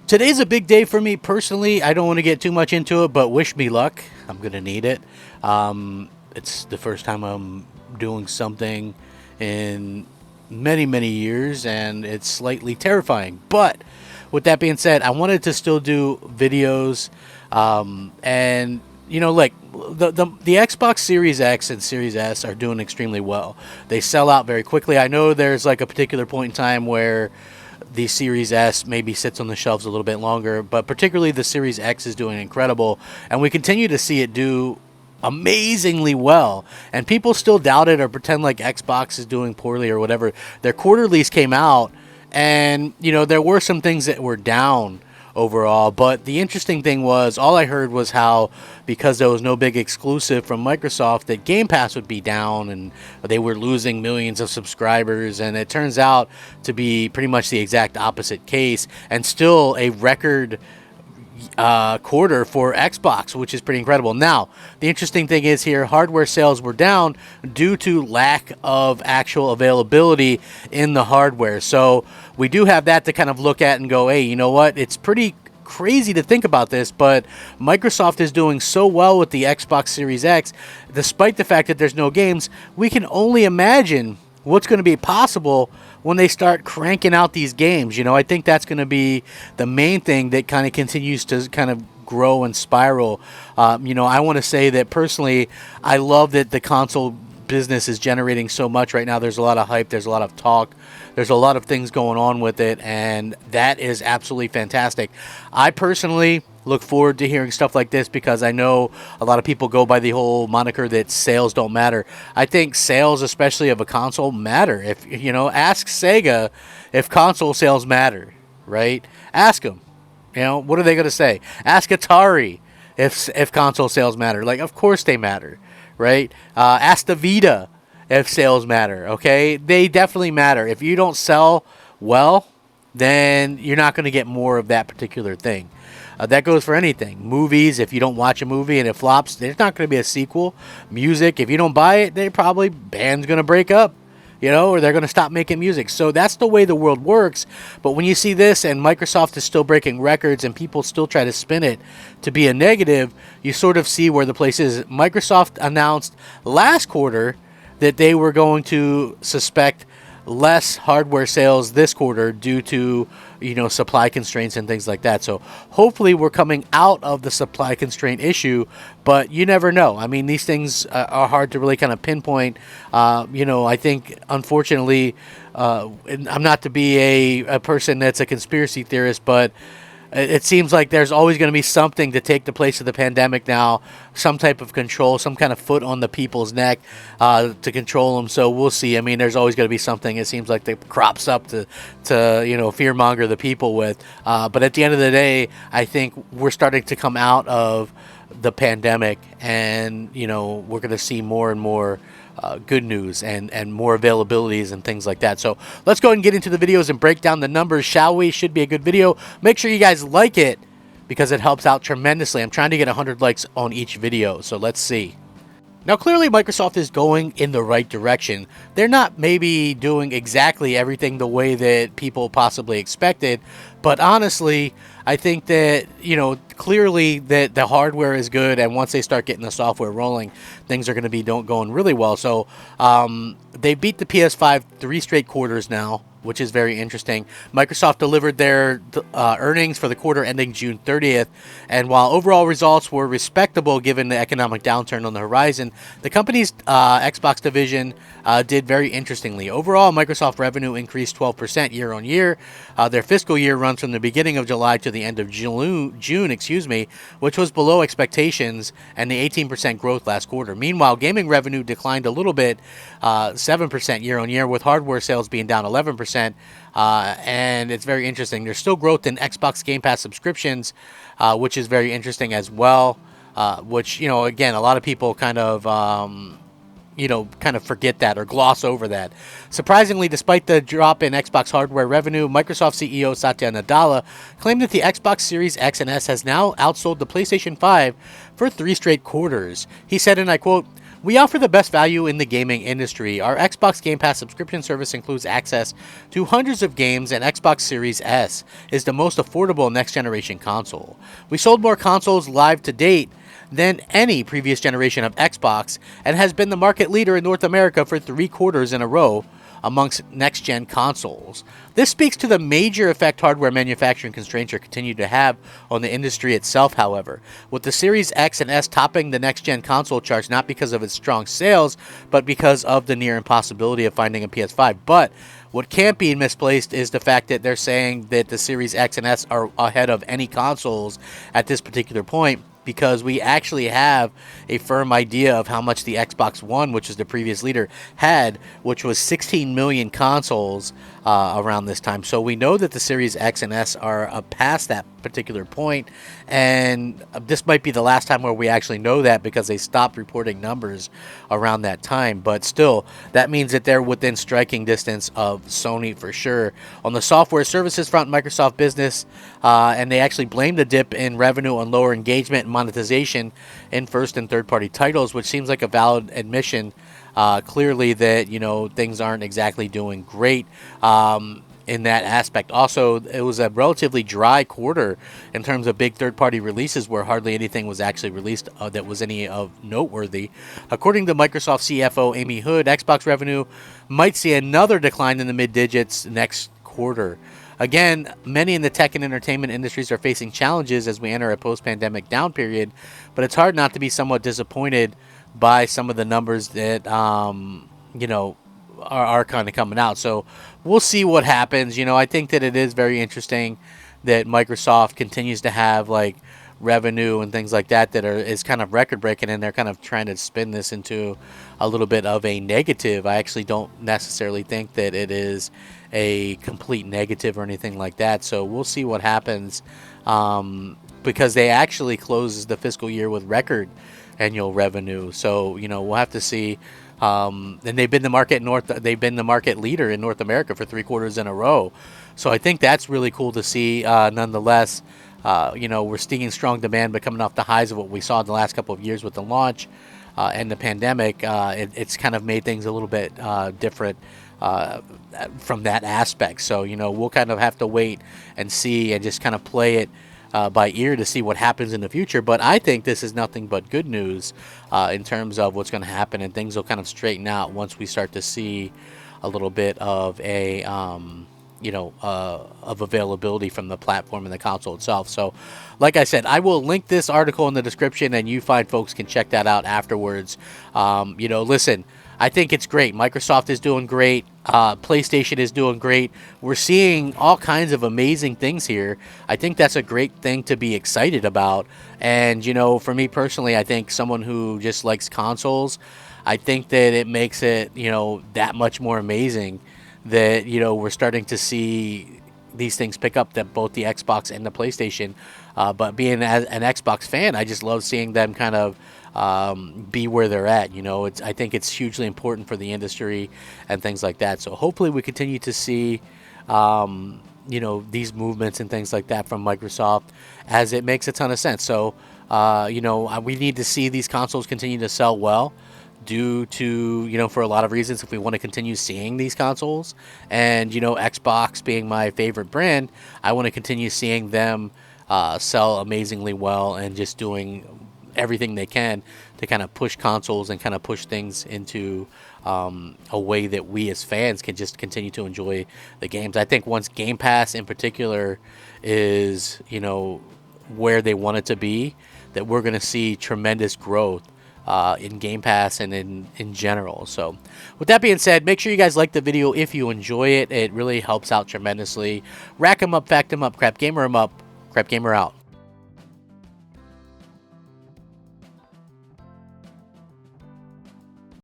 Today's a big day for me personally. I don't want to get too much into it, but wish me luck. I'm going to need it. It's the first time I'm doing something in many, many years, and it's slightly terrifying. But with that being said, I wanted to still do videos. And, you know, like the Xbox Series X and Series S are doing extremely well. They sell out very quickly. I know there's like a particular point in time where the Series S maybe sits on the shelves a little bit longer, but particularly the Series X is doing incredible, and we continue to see it do amazingly well. And people still doubt it or pretend like Xbox is doing poorly or whatever. Their quarterlies came out, and you know there were some things that were down overall, but the interesting thing was all I heard was how because there was no big exclusive from Microsoft that Game Pass would be down and they were losing millions of subscribers, and it turns out to be pretty much the exact opposite case, and still a record quarter for Xbox, which is pretty incredible. Now, the interesting thing is here, hardware sales were down due to lack of actual availability in the hardware. So we do have that to kind of look at and go, hey, you know what? It's pretty crazy to think about this, but Microsoft is doing so well with the Xbox Series X, despite the fact that there's no games. We can only imagine what's going to be possible when they start cranking out these games. You know, I think that's going to be the main thing that kind of continues to kind of grow and spiral. You know, I want to say that personally, I love that the console business is generating so much right now. There's a lot of hype. There's a lot of talk. There's a lot of things going on with it, and that is absolutely fantastic. I personally look forward to hearing stuff like this because I know a lot of people go by the whole moniker that sales don't matter. I think sales, especially of a console, matter. If you know, ask Sega if console sales matter, right? Ask them. You know, what are they going to say? Ask Atari if console sales matter. Like, of course they matter, right? Ask the Vita if sales matter. Okay, they definitely matter. If you don't sell well, then you're not going to get more of that particular thing. That goes for anything. Movies, if you don't watch a movie and it flops, there's not going to be a sequel. Music, if you don't buy it, band's going to break up, you know, or they're going to stop making music. So that's the way the world works. But when you see this and Microsoft is still breaking records and people still try to spin it to be a negative, you sort of see where the place is. Microsoft announced last quarter that they were going to suspect less hardware sales this quarter due to, you know, supply constraints and things like that. So hopefully we're coming out of the supply constraint issue, but you never know. I mean, these things are hard to really kind of pinpoint. You know, I think unfortunately, I'm not to be a person that's a conspiracy theorist, but it seems like there's always going to be something to take the place of the pandemic now, some type of control, some kind of foot on the people's neck to control them. So we'll see. I mean, there's always going to be something, it seems like, that crops up to you know, fearmonger the people with. But at the end of the day, I think we're starting to come out of the pandemic, and, you know, we're going to see more and more good news and more availabilities and things like that. So let's go ahead and get into the videos and break down the numbers, shall we? Should be a good video. Make sure you guys like it because it helps out tremendously. I'm trying to get 100 likes on each video, so let's see. Now, clearly Microsoft is going in the right direction. They're not maybe doing exactly everything the way that people possibly expected, but honestly, I think that, you know, clearly that the hardware is good, and once they start getting the software rolling, things are going to be going really well. So they beat the PS5 3 straight quarters now, which is very interesting. Microsoft delivered their earnings for the quarter ending June 30th, and while overall results were respectable given the economic downturn on the horizon, the company's Xbox division did very interestingly. Overall, Microsoft revenue increased 12% year on year. Their fiscal year runs from the beginning of July to the end of June, which was below expectations and the 18% growth last quarter. Meanwhile, gaming revenue declined a little bit, 7% year on year, with hardware sales being down 11%. And it's very interesting. There's still growth in Xbox Game Pass subscriptions, which is very interesting as well. Which, you know, again, a lot of people kind of forget that or gloss over that. Surprisingly, despite the drop in Xbox hardware revenue, Microsoft CEO Satya Nadella claimed that the Xbox Series X and S has now outsold the PlayStation 5 for 3 straight quarters. He said, and I quote, We offer the best value in the gaming industry. Our Xbox Game Pass subscription service includes access to hundreds of games, and Xbox Series S is the most affordable next-generation console. We sold more consoles live to date than any previous generation of Xbox and has been the market leader in North America for 3 quarters in a row amongst next-gen consoles. This speaks to the major effect hardware manufacturing constraints are continued to have on the industry itself, however, with the Series X and S topping the next-gen console charts not because of its strong sales, but because of the near impossibility of finding a PS5. But what can't be misplaced is the fact that they're saying that the Series X and S are ahead of any consoles at this particular point, because we actually have a firm idea of how much the Xbox One, which is the previous leader, had, which was 16 million consoles around this time. So we know that the Series X and S are past that particular point, and this might be the last time where we actually know that, because they stopped reporting numbers around that time. But still, that means that they're within striking distance of Sony for sure. On the software services front, Microsoft Business, and they actually blamed the dip in revenue on lower engagement and monetization in first and third party titles, which seems like a valid admission, clearly, that, you know, things aren't exactly doing great in that aspect. Also, it was a relatively dry quarter in terms of big third-party releases, where hardly anything was actually released that was any of noteworthy. According to Microsoft CFO Amy Hood, Xbox revenue might see another decline in the mid-digits next quarter. Again, many in the tech and entertainment industries are facing challenges as we enter a post-pandemic down period, but it's hard not to be somewhat disappointed by some of the numbers that, you know, are kind of coming out. So we'll see what happens. You know, I think that it is very interesting that Microsoft continues to have like revenue and things like that is kind of record breaking, and they're kind of trying to spin this into a little bit of a negative. I actually don't necessarily think that it is a complete negative or anything like that. So we'll see what happens, because they actually closes the fiscal year with record annual revenue. So, you know, we'll have to see. And they've been the market leader in North America for 3 quarters in a row. So I think that's really cool to see. Nonetheless, you know, we're seeing strong demand, but coming off the highs of what we saw in the last couple of years with the launch and the pandemic, it's kind of made things a little bit different from that aspect. So, you know, we'll kind of have to wait and see and just kind of play it by ear to see what happens in the future. But I think this is nothing but good news in terms of what's going to happen, and things will kind of straighten out once we start to see a little bit of a of availability from the platform and the console itself. So like I said, I will link this article in the description, and you fine folks can check that out afterwards. You know, listen, I think it's great. Microsoft is doing great. PlayStation is doing great. We're seeing all kinds of amazing things here. I think that's a great thing to be excited about. And, you know, for me personally, I think someone who just likes consoles, I think that it makes it, you know, that much more amazing that, you know, we're starting to see these things pick up, that both the Xbox and the PlayStation. But being an Xbox fan, I just love seeing them kind of be where they're at. You know, I think it's hugely important for the industry and things like that. So hopefully we continue to see, you know, these movements and things like that from Microsoft, as it makes a ton of sense. So, you know, we need to see these consoles continue to sell well, due to, you know, for a lot of reasons, if we want to continue seeing these consoles. And, you know, Xbox being my favorite brand, I want to continue seeing them sell amazingly well, and just doing everything they can to kind of push consoles and kind of push things into a way that we as fans can just continue to enjoy the games. I think once Game Pass in particular is, you know, where they want it to be, that we're going to see tremendous growth in Game Pass and in general. So with that being said, make sure you guys like the video if you enjoy it. It really helps out tremendously. Rack 'em up, fact 'em up, crap gamer 'em up, crap gamer out.